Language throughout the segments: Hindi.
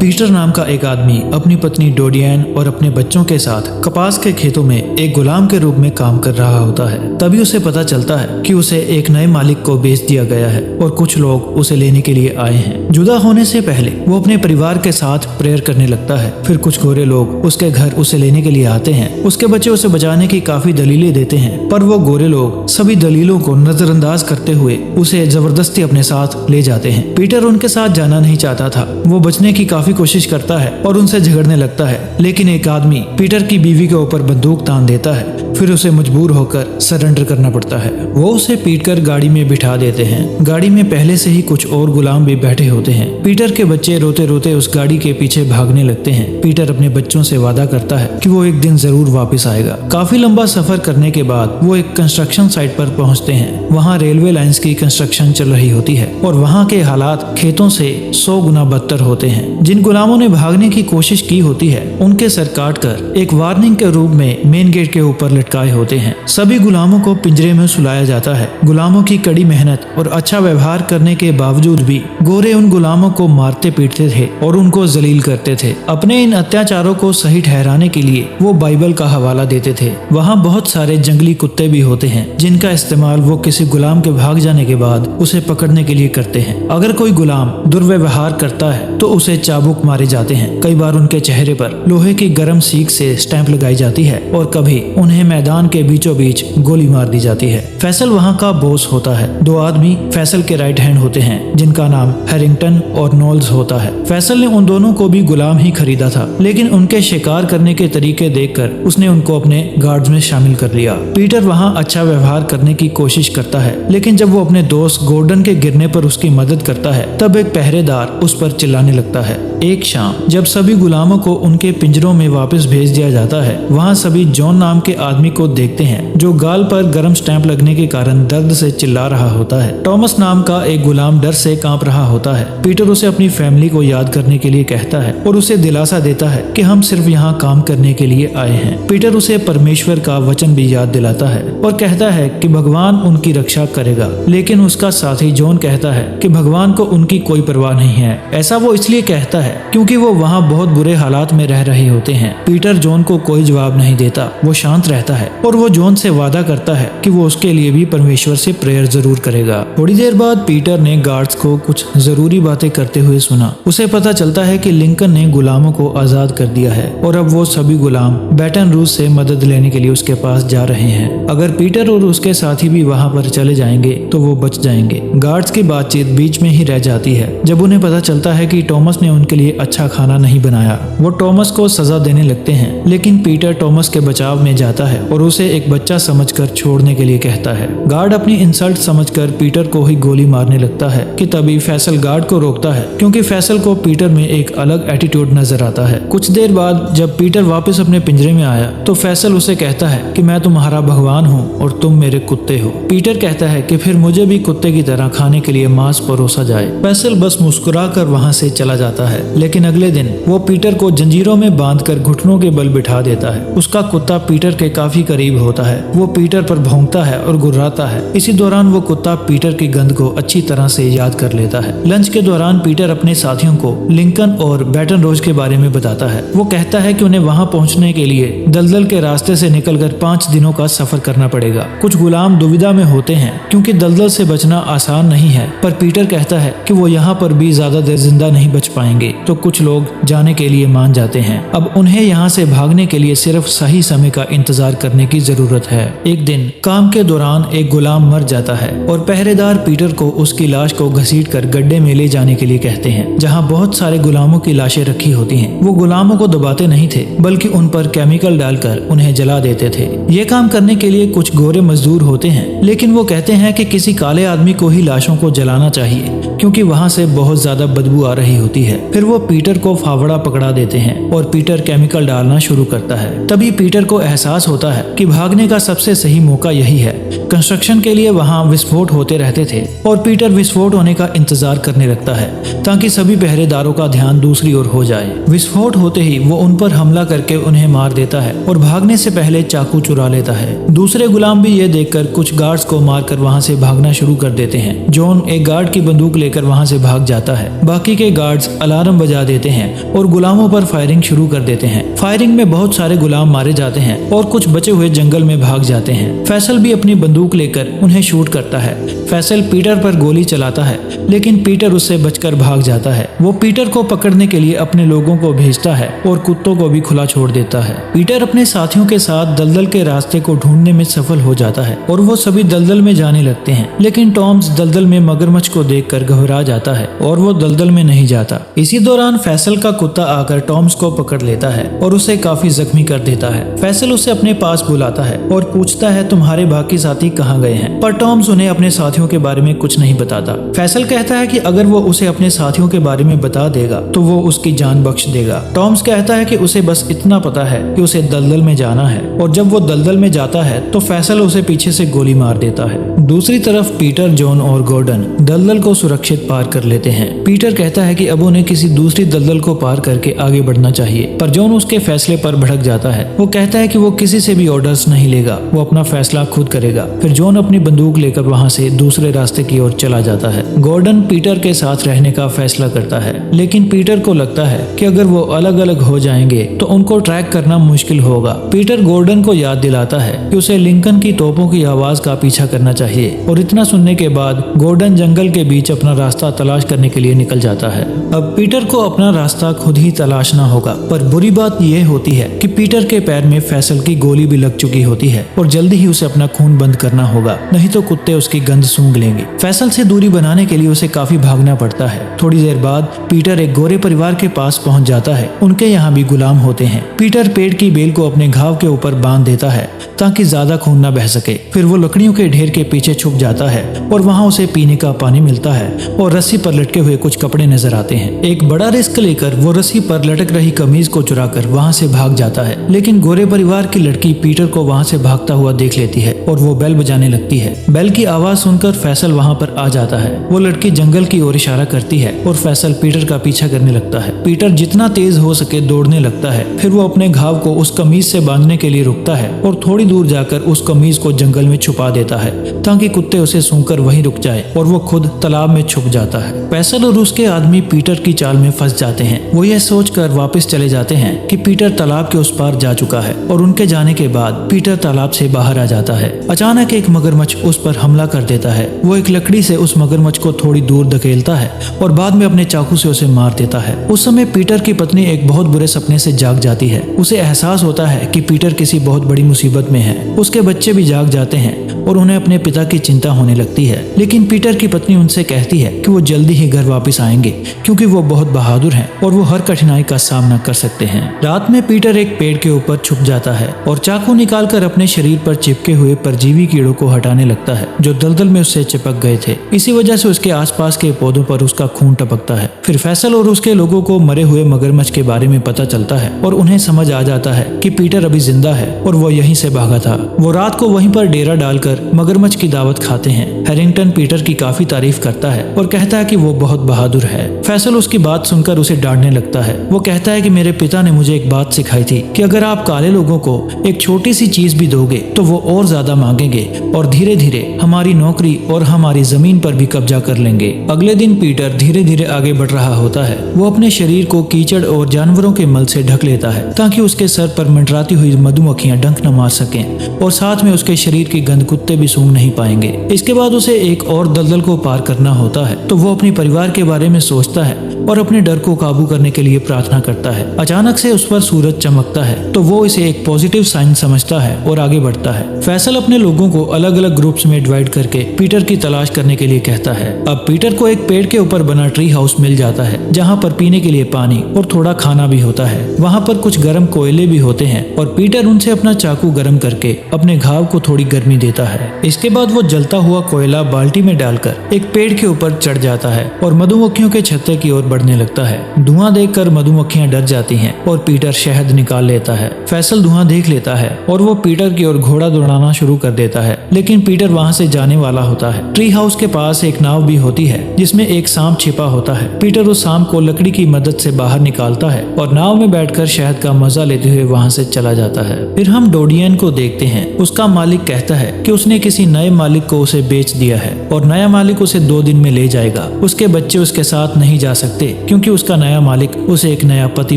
पीटर नाम का एक आदमी अपनी पत्नी डोडियन और अपने बच्चों के साथ कपास के खेतों में एक गुलाम के रूप में काम कर रहा होता है। तभी उसे पता चलता है कि उसे एक नए मालिक को बेच दिया गया है और कुछ लोग उसे लेने के लिए आए हैं। जुदा होने से पहले वो अपने परिवार के साथ प्रेयर करने लगता है। फिर कुछ गोरे लोग उसके घर उसे लेने के लिए आते हैं। उसके बच्चे उसे बचाने की काफी दलीलें देते हैं, पर वो गोरे लोग सभी दलीलों को नजरअंदाज करते हुए उसे जबरदस्ती अपने साथ ले जाते हैं। पीटर उनके साथ जाना नहीं चाहता था। वो बचने की काफी कोशिश करता है और उनसे झगड़ने लगता है, लेकिन एक आदमी पीटर की बीवी के ऊपर बंदूक तान देता है। फिर उसे मजबूर होकर सरेंडर करना पड़ता है। वो उसे पीटकर गाड़ी में बिठा देते हैं। गाड़ी में पहले से ही कुछ और गुलाम भी बैठे होते हैं। पीटर के बच्चे रोते रोते उस गाड़ी के पीछे भागने लगते हैं। पीटर अपने बच्चों से वादा करता है कि वो एक दिन जरूर वापस आएगा। काफी लंबा सफर करने के बाद वो एक कंस्ट्रक्शन साइट पर पहुंचते हैं। वहाँ रेलवे लाइंस की कंस्ट्रक्शन चल रही होती है और वहाँ के हालात खेतों से 100 गुना बदतर होते हैं। जिन गुलामों ने भागने की कोशिश की होती है उनके सर काट कर एक वार्निंग के रूप में मेन गेट के ऊपर लटकाए होते हैं। सभी गुलामों को पिंजरे में सुलाया जाता है। गुलामों की कड़ी मेहनत और अच्छा व्यवहार करने के बावजूद भी गोरे उन गुलामों को मारते पीटते थे और उनको जलील करते थे। अपने इन अत्याचारों को सही ठहराने के लिए वो बाइबल का हवाला देते थे। वहाँ बहुत सारे जंगली कुत्ते भी होते हैं जिनका इस्तेमाल वो किसी गुलाम के भाग जाने के बाद उसे पकड़ने के लिए करते हैं। अगर कोई गुलाम दुर्व्यवहार करता है तो उसे चाबुक मारे जाते हैं। कई बार उनके चेहरे पर लोहे की गर्म सीख से स्टैंप लगाई जाती है और कभी उन्हें मैदान के बीचों बीच गोली मार दी जाती है। फैसल वहाँ का बॉस होता है। दो आदमी फैसल के राइट हैंड होते हैं जिनका नाम हैरिंगटन और नॉल्स होता है। फैसल ने उन दोनों को भी गुलाम ही खरीदा था, लेकिन उनके शिकार करने के तरीके देखकर उसने उनको अपने गार्ड्स में शामिल कर लिया। पीटर वहाँ अच्छा व्यवहार करने की कोशिश करता है, लेकिन जब वो अपने दोस्त गॉर्डन के गिरने पर उसकी मदद करता है तब एक पहरेदार उस पर चिल्लाने लगता है। एक शाम जब सभी गुलामों को उनके पिंजरों में वापस भेज दिया जाता है, वहाँ सभी जॉन नाम के आदमी को देखते हैं जो गाल पर गर्म स्टैंप लगने के कारण दर्द से चिल्ला रहा होता है। टॉमस नाम का एक गुलाम डर से कांप रहा होता है। पीटर उसे अपनी फैमिली को याद करने के लिए कहता है और उसे दिलासा देता है कि हम सिर्फ यहाँ काम करने के लिए आए हैं। पीटर उसे परमेश्वर का वचन भी याद दिलाता है और कहता है कि भगवान उनकी रक्षा करेगा, लेकिन उसका साथी जॉन कहता है कि भगवान को उनकी कोई परवाह नहीं है। ऐसा वो इसलिए कहता है क्योंकि वो वहाँ बहुत बुरे हालात में रह रहे होते हैं। पीटर जॉन को कोई जवाब नहीं देता। वो शांत रहता है और वो जॉन से वादा करता है कि वो उसके लिए भी परमेश्वर से प्रेयर जरूर करेगा। थोड़ी देर बाद पीटर ने गार्ड्स को कुछ जरूरी बातें करते हुए सुना। उसे पता चलता है कि लिंकन ने गुलामों को आजाद कर दिया है और अब वो सभी गुलाम बैटन रूज से मदद लेने के लिए उसके पास जा रहे हैं। अगर पीटर और उसके साथी भी वहाँ पर चले जाएंगे तो वो बच जाएंगे। गार्ड्स की बातचीत बीच में ही रह जाती है जब उन्हें पता चलता है कि टॉमस ने उनके लिए अच्छा खाना नहीं बनाया। वो टॉमस को सजा देने लगते हैं, लेकिन पीटर टॉमस के बचाव में जाता है और उसे एक बच्चा समझकर छोड़ने के लिए कहता है। गार्ड अपनी इंसल्ट समझकर पीटर को ही गोली मारने लगता है कि तभी फैसल गार्ड को रोकता है, क्योंकि फैसल को पीटर में एक अलग एटीट्यूड नजर आता है। कुछ देर बाद जब पीटर वापस अपने पिंजरे में आया तो फैसल उसे कहता है कि मैं तुम्हारा भगवान हूँ और तुम मेरे कुत्ते हो। पीटर कहता है कि फिर मुझे भी कुत्ते की तरह खाने के लिए मांस परोसा जाए। फैसल बस मुस्कुरा कर वहाँ से चला जाता है, लेकिन अगले दिन वो पीटर को जंजीरों में बांधकर घुटनों के बल बिठा देता है। उसका कुत्ता पीटर के काफी करीब होता है। वो पीटर पर भौंकता है और गुर्राता है। इसी दौरान वो कुत्ता पीटर की गंध को अच्छी तरह से याद कर लेता है। लंच के दौरान पीटर अपने साथियों को लिंकन और बैटन रूज के बारे में बताता है। वो कहता है कि उन्हें वहाँ पहुँचने के लिए दलदल के रास्ते से निकलकर 5 दिनों का सफर करना पड़ेगा। कुछ गुलाम दुविधा में होते हैं क्योंकि दलदल से बचना आसान नहीं है, पर पीटर कहता है कि वो यहाँ पर भी ज्यादा देर जिंदा नहीं बच पाएंगे, तो कुछ लोग जाने के लिए मान जाते हैं। अब उन्हें यहाँ से भागने के लिए सिर्फ सही समय का इंतजार करने की जरूरत है। एक दिन काम के दौरान एक गुलाम मर जाता है और पहरेदार पीटर को उसकी लाश को घसीटकर गड्ढे में ले जाने के लिए कहते हैं, जहाँ बहुत सारे गुलामों की लाशें रखी होती हैं। वो गुलामों को दबाते नहीं थे, बल्कि उन पर केमिकल डालकर उन्हें जला देते थे। ये काम करने के लिए कुछ गोरे मजदूर होते हैं, लेकिन वो कहते हैं कि किसी काले आदमी को ही लाशों को जलाना चाहिए क्योंकि वहाँ से बहुत ज्यादा बदबू आ रही होती है। फिर वो पीटर को फावड़ा पकड़ा देते हैं और पीटर केमिकल डालना शुरू करता है। तभी पीटर को एहसास होता है कि भागने का सबसे सही मौका यही है। कंस्ट्रक्शन के लिए वहाँ विस्फोट होते रहते थे और पीटर विस्फोट होने का इंतजार करने लगता है ताकि सभी पहरेदारों का ध्यान दूसरी ओर हो जाए। विस्फोट होते ही वो उन पर हमला करके उन्हें मार देता है और भागने से पहले चाकू चुरा लेता है। दूसरे गुलाम भी ये देखकर कुछ गार्ड्स को मारकर वहाँ से भागना शुरू कर देते हैं। जॉन एक गार्ड की बंदूक लेकर वहाँ से भाग जाता है। बाकी के गार्ड्स अलार्म अलार्म बजा देते हैं और गुलामों पर फायरिंग शुरू कर देते हैं। फायरिंग में बहुत सारे गुलाम मारे जाते हैं और कुछ बचे हुए जंगल में भाग जाते हैं। फैसल भी अपनी बंदूक लेकर उन्हें शूट करता है। फैसल पीटर पर गोली चलाता है, लेकिन पीटर उससे बचकर भाग जाता है। वो पीटर को पकड़ने के लिए अपने लोगों को भेजता है और कुत्तों को भी खुला छोड़ देता है। पीटर अपने साथियों के साथ दलदल के रास्ते को ढूंढने में सफल हो जाता है और वो सभी दलदल में जाने लगते हैं, लेकिन टॉम्स दलदल में मगरमच्छ को देखकर घबरा जाता है और वो दलदल में नहीं जाता। इसी दौरान फैसल का कुत्ता आकर टॉम्स को पकड़ लेता है और उसे काफी जख्मी कर देता है। फैसल उसे अपने पास बुलाता है और पूछता है तुम्हारे बाकी साथी कहाँ गए हैं, पर टॉम्स उन्हें अपने साथियों के बारे में कुछ नहीं बताता। फैसल कहता है कि अगर वो उसे अपने साथियों के बारे में बता देगा तो वो उसकी जान बख्श देगा। टॉम्स कहता है कि उसे बस इतना पता है कि उसे दलदल में जाना है, और जब वो दलदल में जाता है तो फैसल उसे पीछे से गोली मार देता है। दूसरी तरफ पीटर, जॉन और गॉर्डन दलदल को सुरक्षित पार कर लेते हैं। पीटर कहता है कि अब उन्हें किसी दूसरी दलदल को पार करके आगे बढ़ना चाहिए, पर जॉन उसके फैसले पर भड़क जाता है। वो कहता है कि वो किसी से भी ऑर्डर्स नहीं लेगा, वो अपना फैसला खुद करेगा। फिर जॉन अपनी बंदूक लेकर वहाँ से दूसरे रास्ते की ओर चला जाता है। गॉर्डन पीटर के साथ रहने का फैसला करता है, लेकिन पीटर को लगता है कि अगर वो अलग अलग हो जाएंगे तो उनको ट्रैक करना मुश्किल होगा। पीटर गॉर्डन को याद दिलाता है कि उसे लिंकन की तोपों की आवाज का पीछा करना चाहिए, और इतना सुनने के बाद गॉर्डन जंगल के बीच अपना रास्ता तलाश करने के लिए निकल जाता है। अब पीटर को अपना रास्ता खुद ही तलाशना होगा, पर बुरी बात यह होती है कि पीटर के पैर में फैसल की गोली भी लग चुकी होती है और जल्दी ही उसे अपना खून बंद करना होगा, नहीं तो कुत्ते उसकी गंध सूंघ लेंगे। फैसल से दूरी बनाने के लिए उसे काफी भागना पड़ता है। थोड़ी देर बाद पीटर एक गोरे परिवार के पास पहुंच जाता है। उनके यहाँ भी गुलाम होते हैं। पीटर पेड़ की बेल को अपने घाव के ऊपर बांध देता है ताकि ज्यादा खून न बह सके। फिर वो लकड़ियों के ढेर के पीछे छुप जाता है और वहाँ उसे पीने का पानी मिलता है और रस्सी पर लटके हुए कुछ कपड़े नजर आते हैं। एक बड़ा रिस्क लेकर वो रस्सी पर लटक रही कमीज को चुराकर वहाँ से भाग जाता है, लेकिन गोरे परिवार की लड़की पीटर को वहाँ से भागता हुआ देख लेती है और वो बेल बजाने लगती है। बेल की आवाज सुनकर फैसल वहाँ पर आ जाता है। वो लड़की जंगल की ओर इशारा करती है और फैसल पीटर का पीछा करने लगता है। पीटर जितना तेज हो सके दौड़ने लगता है। फिर वो अपने घाव को उस कमीज से बांधने के लिए रुकता है और थोड़ी दूर जाकर उस कमीज को जंगल में छुपा देता है ताकि कुत्ते उसे सूंघकर वहीं रुक जाए, और वो खुद तालाब में छुप जाता है। फैसल और उसके आदमी पीटर की चाल में फंस जाते हैं। वो यह सोचकर वापस चले जाते हैं कि पीटर तालाब के उस पार जा चुका है, और उनके जाने के बाद पीटर तालाब से बाहर आ जाता है। अचानक एक मगरमच्छ उस पर हमला कर देता है। वो एक लकड़ी से उस मगरमच्छ को थोड़ी दूर धकेलता है और बाद में अपने चाकू से उसे मार देता है। उस समय पीटर की पत्नी एक बहुत बुरे सपने से जाग जाती है। उसे एहसास होता है कि पीटर किसी बहुत बड़ी मुसीबत में है। उसके बच्चे भी जाग जाते हैं और उन्हें अपने पिता की चिंता होने लगती है, लेकिन पीटर की पत्नी उनसे कहती है कि वो जल्दी ही घर वापस आएंगे क्योंकि वो बहुत बहादुर हैं और वो हर कठिनाई का सामना कर सकते हैं। रात में पीटर एक पेड़ के ऊपर छुप जाता है और चाकू निकालकर अपने शरीर पर चिपके हुए परजीवी कीड़ों को हटाने लगता है जो दलदल में उससे चिपक गए थे। इसी वजह से उसके आसपास के पौधों पर उसका खून टपकता है। फिर फैसल और उसके लोगों को मरे हुए मगरमच्छ के बारे में पता चलता है और उन्हें समझ आ जाता है कि पीटर अभी जिंदा है और वो यहीं से भागा था। वो रात को वहीं पर डेरा डालकर मगरमच्छ की दावत खाते हैं। हैरिंगटन पीटर की काफी तारीफ करता है और कहता है कि वो बहुत बहादुर है। फैसल उसकी बात सुनकर उसे डांटने लगता है। वो कहता है कि मेरे पिता ने मुझे एक बात सिखाई थी कि अगर आप काले लोगों को एक छोटी सी चीज भी दोगे तो वो और ज्यादा मांगेंगे और धीरे धीरे हमारी नौकरी और हमारी जमीन पर भी कब्जा कर लेंगे। अगले दिन पीटर धीरे धीरे आगे बढ़ रहा होता है। वो अपने शरीर को कीचड़ और जानवरों के मल से ढक लेता है ताकि उसके सर पर मंडराती हुई मधुमक्खियां डंक न मार सकें और साथ में उसके शरीर की गंध कुत्ते भी सूंघ नहीं पाएंगे। इसके बाद उसे एक और दलदल को पार करना होता है, तो वो अपने परिवार के बारे में सोचता है और अपने डर को काबू करने के लिए प्रार्थना करता है। अचानक से उस पर सूरज चमकता है तो वो इसे एक पॉजिटिव साइन समझता है और आगे बढ़ता है। फैसल अपने लोगों को अलग अलग ग्रुप्स में डिवाइड करके पीटर की तलाश करने के लिए कहता है। अब पीटर को एक पेड़ के ऊपर बना ट्री हाउस मिल जाता है जहाँ पर पीने के लिए पानी और थोड़ा खाना भी होता है। वहाँ पर कुछ गर्म कोयले भी होते हैं और पीटर उनसे अपना चाकू गर्म करके अपने घाव को थोड़ी गर्मी देता है। इसके बाद वो जलता हुआ कोयला बाल्टी में डालकर एक पेड़ के ऊपर चढ़ जाता है और मधुमक्खियों के छत्ते की ओर बढ़ने लगता है। धुआं देखकर मधुमक्खियां डर जाती हैं और पीटर शहद निकाल लेता है। फैसल धुआं देख लेता है और वो पीटर की ओर घोड़ा दौड़ाना शुरू कर देता है, लेकिन पीटर वहां से जाने वाला होता है। ट्री हाउस के पास एक नाव भी होती है जिसमें एक सांप छिपा होता है। पीटर उस सांप को लकड़ी की मदद से बाहर निकालता है और नाव में बैठकर शहद का मजा लेते हुए वहां से चला जाता है। फिर हम डोडियन को देखते हैं। उसका मालिक कहता है कि उसने किसी नए मालिक को उसे बेच दिया है और नया मालिक उसे 2 दिन में ले जाएगा। उसके बच्चे उसके साथ नहीं जा सकते सकते क्योंकि उसका नया मालिक उसे एक नया पति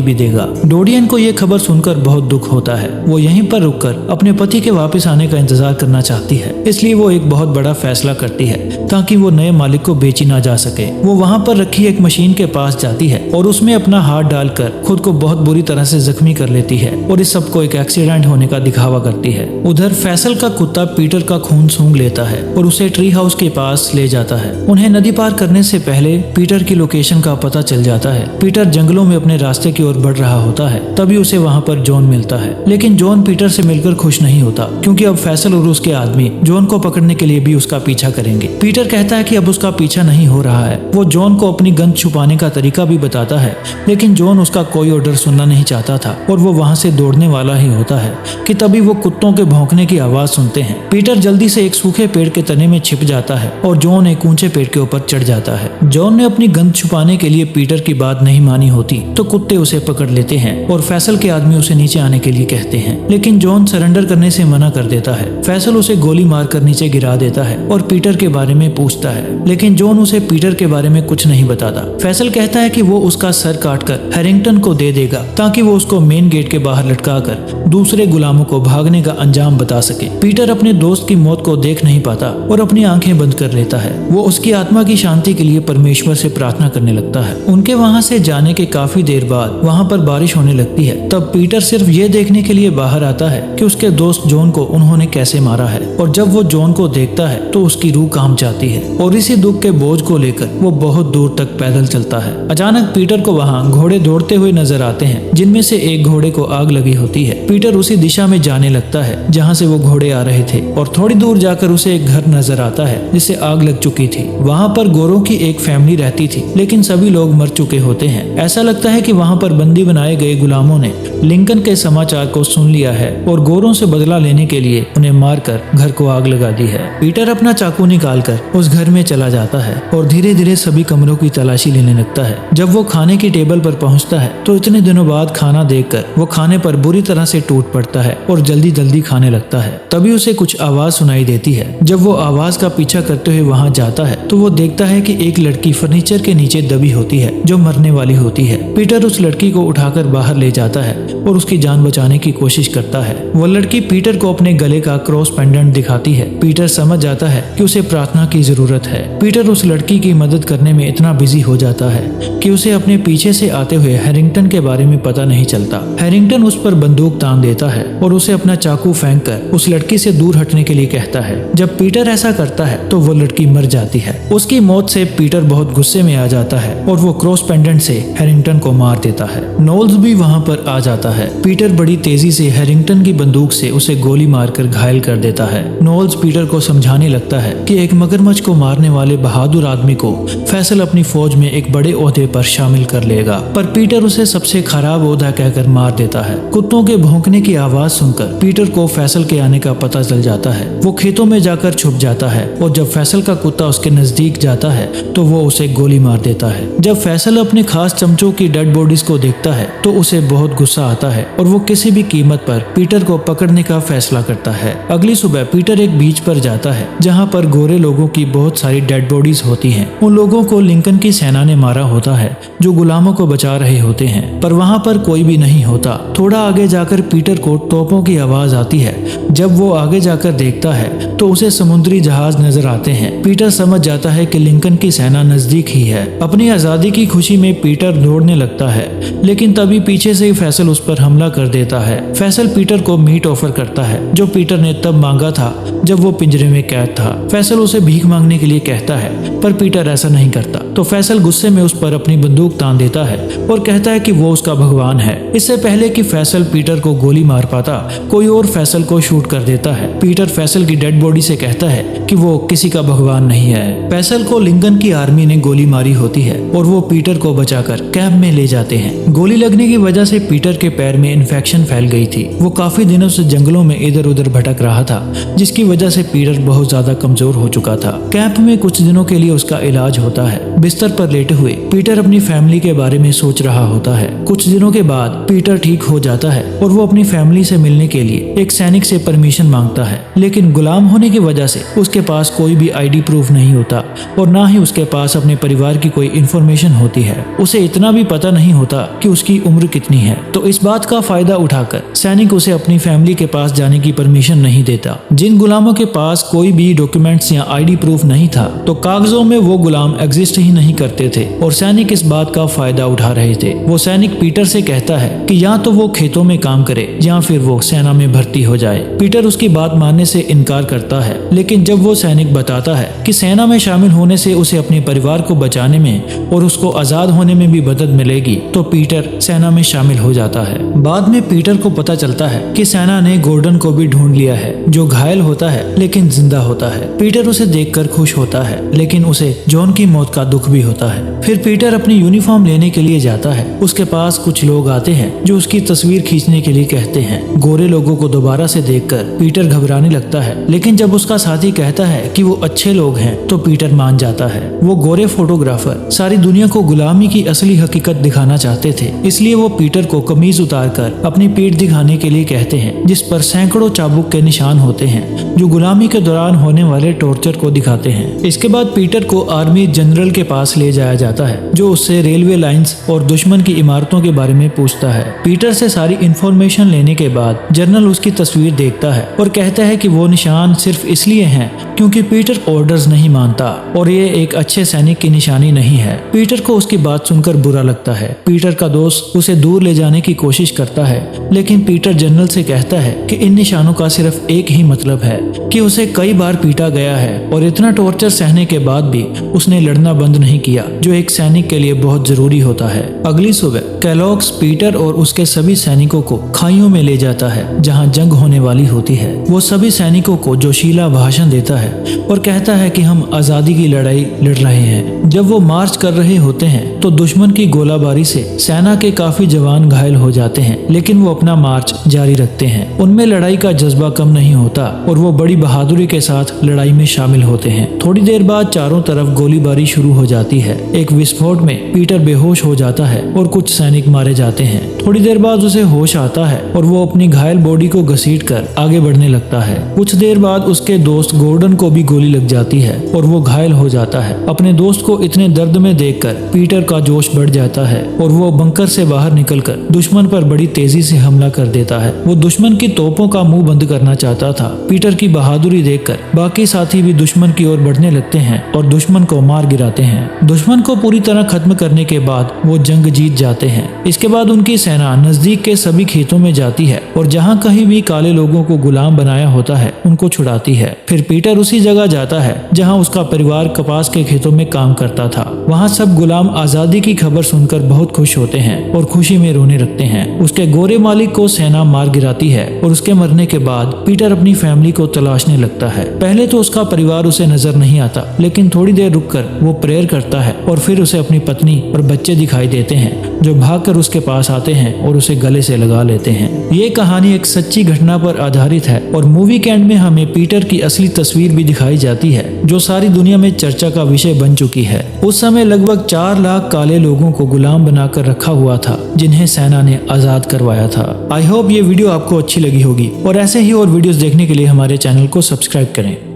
भी देगा। डोडियन को ये खबर सुनकर बहुत दुख होता है। वो यहीं पर रुककर अपने पति के वापस आने का इंतजार करना चाहती है, इसलिए वो एक बहुत बड़ा फैसला करती है ताकि वो नए मालिक को बेची ना जा सके। वो वहाँ पर रखी एक मशीन के पास जाती है और उसमें अपना हाथ डालकर खुद को बहुत बुरी तरह से जख्मी कर लेती है और इस सब को एक एक्सीडेंट होने का दिखावा करती है। उधर फैसल का कुत्ता पीटर का खून सूंघ लेता है और उसे ट्री हाउस के पास ले जाता है। उन्हें नदी पार करने से पहले पीटर की लोकेशन का पता चल जाता है। पीटर जंगलों में अपने रास्ते की ओर बढ़ रहा होता है, तभी उसे वहाँ पर जॉन मिलता है। लेकिन जॉन पीटर से मिलकर खुश नहीं होता क्योंकि अब फैसल और उसके आदमी जॉन को पकड़ने के लिए भी उसका पीछा करेंगे। पीटर कहता है कि अब उसका पीछा नहीं हो रहा है। वो जॉन को अपनी गन छुपाने का तरीका भी बताता है, लेकिन जॉन उसका कोई ऑर्डर सुनना नहीं चाहता था और वो वहाँ से दौड़ने वाला ही होता है कि तभी वो कुत्तों के भौंकने की आवाज सुनते हैं। पीटर जल्दी से एक सूखे पेड़ के तने में छिप जाता है और जॉन एक ऊंचे पेड़ के ऊपर चढ़ जाता है। जॉन ने अपनी गन छुपाने के लिए पीटर की बात नहीं मानी होती तो कुत्ते उसे पकड़ लेते हैं और फैसल के आदमी उसे नीचे आने के लिए कहते हैं, लेकिन जॉन सरेंडर करने से मना कर देता है। फैसल उसे गोली मारकर नीचे गिरा देता है और पीटर के बारे में पूछता है, लेकिन जॉन उसे पीटर के बारे में कुछ नहीं बताता। फैसल कहता है कि वो उसका सर काटकर हैरिंगटन को दे देगा ताकि वो उसको मेन गेट के बाहर लटकाकर दूसरे गुलामों को भागने का अंजाम बता सके। पीटर अपने दोस्त की मौत को देख नहीं पाता और अपनी आंखें बंद कर लेता है। वो उसकी आत्मा की शांति के लिए परमेश्वर से प्रार्थना करने लगता है। उनके वहाँ से जाने के काफी देर बाद वहाँ पर बारिश होने लगती है। तब पीटर सिर्फ ये देखने के लिए बाहर आता है कि उसके दोस्त जॉन को उन्होंने कैसे मारा है और जब वो जॉन को देखता है तो उसकी रूह कांप जाती है और इसी दुख के बोझ को लेकर वो बहुत दूर तक पैदल चलता है। अचानक पीटर को वहाँ घोड़े दौड़ते हुए नजर आते हैं, जिनमें से एक घोड़े को आग लगी होती है। पीटर उसी दिशा में जाने लगता है जहाँ से वो घोड़े आ रहे थे और थोड़ी दूर जाकर उसे एक घर नजर आता है जिसे आग लग चुकी थी। वहाँ पर गोरों की एक फैमिली रहती थी, लेकिन सभी लोग मर चुके होते हैं। ऐसा लगता है कि वहाँ पर बंदी बनाए गए गुलामों ने लिंकन के समाचार को सुन लिया है और गोरों से बदला लेने के लिए उन्हें मारकर घर को आग लगा दी है। पीटर अपना चाकू निकालकर उस घर में चला जाता है और धीरे धीरे सभी कमरों की तलाशी लेने लगता है। जब वो खाने की टेबल पर पहुंचता है तो इतने दिनों बाद खाना देखकर वो खाने पर बुरी तरह से टूट पड़ता है और जल्दी जल्दी खाने लगता है। तभी उसे कुछ आवाज सुनाई देती है। जब वो आवाज का पीछा करते हुए वहां जाता है तो वो देखता है कि एक लड़की फर्नीचर के नीचे दबी होती है जो मरने वाली होती है। पीटर उस लड़की को उठाकर बाहर ले जाता है और उसकी जान बचाने की कोशिश करता है। वो लड़की पीटर को अपने गले का क्रॉस पेंडेंट दिखाती है। पीटर समझ जाता है कि उसे प्रार्थना की जरूरत है। पीटर उस लड़की की मदद करने में इतना बिजी हो जाता है कि उसे अपने पीछे से आते हुए हैरिंगटन के बारे में पता नहीं चलता। हैरिंगटन उस पर बंदूक तान देता है और उसे अपना चाकू फेंककर उस लड़की से दूर हटने के लिए कहता है। जब पीटर ऐसा करता है तो वो लड़की मर जाती है। उसकी मौत से पीटर बहुत गुस्से में आ जाता है और वो क्रॉस पेंडेंट से हैरिंगटन को मार देता है। नोल्स भी वहाँ पर आ जाता है। पीटर बड़ी तेजी से हैरिंगटन की बंदूक से उसे गोली मारकर घायल कर देता है। नोल्स पीटर को समझाने लगता है कि एक मगरमच्छ को मारने वाले बहादुर आदमी को फैसल अपनी फौज में एक बड़े ओहदे पर शामिल कर लेगा, पर पीटर उसे सबसे खराब ओहदा कहकर मार देता है। कुत्तों के भौंकने की आवाज सुनकर पीटर को फैसल के आने का पता चल जाता है। वो खेतों में जाकर छुप जाता है और जब फैसल का कुत्ता उसके नजदीक जाता है तो वो उसे गोली मार देता है। जब फैसल अपने खास चमचों की डेड बॉडीज को देखता है तो उसे बहुत गुस्सा आता है और वो किसी भी कीमत पर पीटर को पकड़ने का फैसला करता है। अगली सुबह पीटर एक बीच पर जाता है जहाँ पर गोरे लोगों की बहुत सारी डेड बॉडीज होती हैं। उन लोगों को लिंकन की सेना ने मारा होता है जो गुलामों को बचा रहे होते हैं, पर वहाँ पर कोई भी नहीं होता। थोड़ा आगे जाकर पीटर को तोपों की आवाज आती है। जब वो आगे जाकर देखता है तो उसे समुद्री जहाज नजर आते हैं। पीटर समझ जाता है कि लिंकन की सेना नजदीक ही है। अपनी आजादी की खुशी में पीटर दौड़ने लगता है, लेकिन तभी पीछे से फैसल उस पर हमला कर देता है। फैसल पीटर को मीट ऑफर करता है जो पीटर ने तब मांगा था जब वो पिंजरे में कैद था। फैसल उसे भीख मांगने के लिए कहता है, पर पीटर ऐसा नहीं करता। तो फैसल गुस्से में उस पर अपनी बंदूक तान देता है और कहता है कि वो उसका भगवान है। इससे पहले कि फैसल पीटर को गोली मार पाता, कोई और फैसल को शूट कर देता है। पीटर फैसल की डेड बॉडी से कहता है कि वो किसी का भगवान नहीं है। फैसल को लिंकन की आर्मी ने गोली मारी होती है और वो पीटर को बचाकर कैंप में ले जाते हैं। गोली लगने की वजह से पीटर के पैर में इन्फेक्शन फैल गई थी। वो काफी दिनों से जंगलों में इधर उधर भटक रहा था, जिसकी वजह से पीटर बहुत ज्यादा कमजोर हो चुका था। कैंप में कुछ दिनों के लिए उसका इलाज होता है। बिस्तर पर लेटे हुए पीटर अपनी फैमिली के बारे में सोच रहा होता है। कुछ दिनों के बाद पीटर ठीक हो जाता है और वो अपनी फैमिली से मिलने के लिए एक सैनिक से परमिशन मांगता है, लेकिन गुलाम होने की वजह से उसके पास कोई भी आईडी प्रूफ नहीं होता और ना ही उसके पास अपने परिवार की कोई इन्फॉर्मेशन होती है। उसे इतना भी पता नहीं होता कि उसकी उम्र कितनी है। तो इस बात का फायदा उठाकर सैनिक उसे अपनी फैमिली के पास जाने की परमिशन नहीं देता। जिन गुलामों के पास कोई भी डॉक्यूमेंट्स या आईडी प्रूफ नहीं था तो कागजों में वो गुलाम एग्जिस्ट ही नहीं करते थे और सैनिक इस बात का फायदा उठा रहे थे। वो सैनिक पीटर से कहता है कि या तो वो खेतों में काम करे या फिर वो सेना में भर्ती हो जाए। पीटर उसकी बात मानने से इनकार करता है, लेकिन जब वो सैनिक बताता है कि सेना में शामिल होने से उसे अपने परिवार को बचाने में और उसको आजाद होने में भी मदद मिलेगी तो पीटर सेना में शामिल हो जाता है। बाद में पीटर को पता चलता है कि सेना ने गॉर्डन को भी ढूंढ लिया है, जो घायल होता है लेकिन जिंदा होता है। पीटर उसे देखकर खुश होता है, लेकिन उसे जॉन की मौत का दुख भी होता है। फिर पीटर अपनी यूनिफॉर्म लेने के लिए जाता है। उसके पास कुछ लोग आते हैं जो उसकी तस्वीर खींचने के लिए कहते हैं। गोरे लोगों को दोबारा से देखकर पीटर घबराने लगता है, लेकिन जब उसका साथी कहता है कि वो अच्छे लोग हैं तो पीटर मान जाता है। वो गोरे फोटोग्राफर सारी दुनिया को गुलामी की असली हकीकत दिखाना चाहते थे, इसलिए वो पीटर को कमीज उतारकर अपनी पीठ दिखाने के लिए कहते हैं, जिस पर सैकड़ों चाबुक के निशान होते हैं जो गुलामी के दौरान होने वाले टॉर्चर को दिखाते हैं। इसके बाद पीटर को आर्मी जनरल के पास ले जाया जाता है, जो उससे रेलवे लाइंस और दुश्मन की इमारतों के बारे में पूछता है। पीटर से सारी इंफॉर्मेशन लेने के बाद जनरल उसकी तस्वीर देखता है और कहता है कि वो निशान सिर्फ इसलिए हैं क्योंकि पीटर ऑर्डर्स नहीं मानता और ये एक अच्छे सैनिक की निशानी नहीं है। पीटर को उसकी बात सुनकर बुरा लगता है। पीटर का दोस्त उसे दूर ले जाने की कोशिश करता है, लेकिन पीटर जनरल से कहता है कि इन निशानों का सिर्फ एक ही मतलब है कि उसे कई बार पीटा गया है और इतना टॉर्चर सहने के बाद भी उसने लड़ना बंद नहीं किया, जो एक सैनिक के लिए बहुत जरूरी होता है। अगली सुबह कैलॉग्स पीटर और उसके सभी सैनिकों को खाइयों में ले जाता है जहां जंग होने वाली होती है। वो सभी सैनिकों को जोशीला भाषण देता है और कहता है कि हम आजादी की लड़ाई लड़ रहे हैं। जब वो मार्च कर रहे होते हैं तो दुश्मन की गोलाबारी से सेना के काफी जवान घायल हो जाते हैं, लेकिन वो अपना मार्च जारी रखते हैं। उनमें लड़ाई का जज्बा कम नहीं होता और वो बड़ी बहादुरी के साथ लड़ाई में शामिल होते हैं। थोड़ी देर बाद चारों तरफ गोलीबारी शुरू हो जाती है। एक विस्फोट में पीटर बेहोश हो जाता है और कुछ सैनिक मारे जाते हैं। थोड़ी देर बाद उसे होश आता है और वो अपनी घायल बॉडी को घसीटकर आगे बढ़ने लगता है। कुछ देर बाद उसके दोस्त गॉर्डन को भी गोली लग जाती है और वो घायल हो जाता है। अपने दोस्त को इतने दर्द में देखकर पीटर का जोश बढ़ जाता है और वो बंकर से बाहर निकलकर दुश्मन पर बड़ी तेजी से हमला कर देता है। वो दुश्मन की तोपों का मुंह बंद करना चाहता था। पीटर की बहादुरी देखकर बाकी साथी भी दुश्मन की ओर बढ़ने लगते हैं और दुश्मन को मार गिराते हैं। दुश्मन को पूरी तरह खत्म करने के बाद वो जंग जीत जाते हैं। इसके बाद उनकी सेना नजदीक के सभी खेतों में जाती है और जहाँ कहीं भी काले लोगों को गुलाम बनाया होता है उनको छुड़ाती है। फिर पीटर उसी जगह जाता है जहाँ उसका परिवार कपास के खेतों में काम करता था। वहाँ सब गुलाम आजादी की खबर सुनकर बहुत खुश होते हैं और खुशी में रोने लगते हैं। उसके गोरे मालिक को सेना मार गिराती है और उसके मरने के बाद पीटर अपनी फैमिली को तलाशने लगता है। पहले तो उसका परिवार उसे नजर नहीं आता, लेकिन थोड़ी देर रुककर वो प्रेयर करता है और फिर उसे अपनी पत्नी और बच्चे दिखाई देते हैं जो भागकर उसके पास आते हैं और उसे गले से लगा लेते हैं। ये कहानी एक सच्ची घटना पर आधारित है और मूवी के एंड में हमें पीटर की असली तस्वीर भी दिखाई जाती है जो सारी दुनिया में चर्चा का विषय बन चुकी है। उस समय लगभग 4 लाख काले लोगों को गुलाम बनाकर रखा हुआ था जिन्हें सेना ने आजाद करवाया था। आई होप ये वीडियो आपको अच्छी लगी होगी और ऐसे ही और वीडियोस देखने के लिए हमारे चैनल को सब्सक्राइब करें।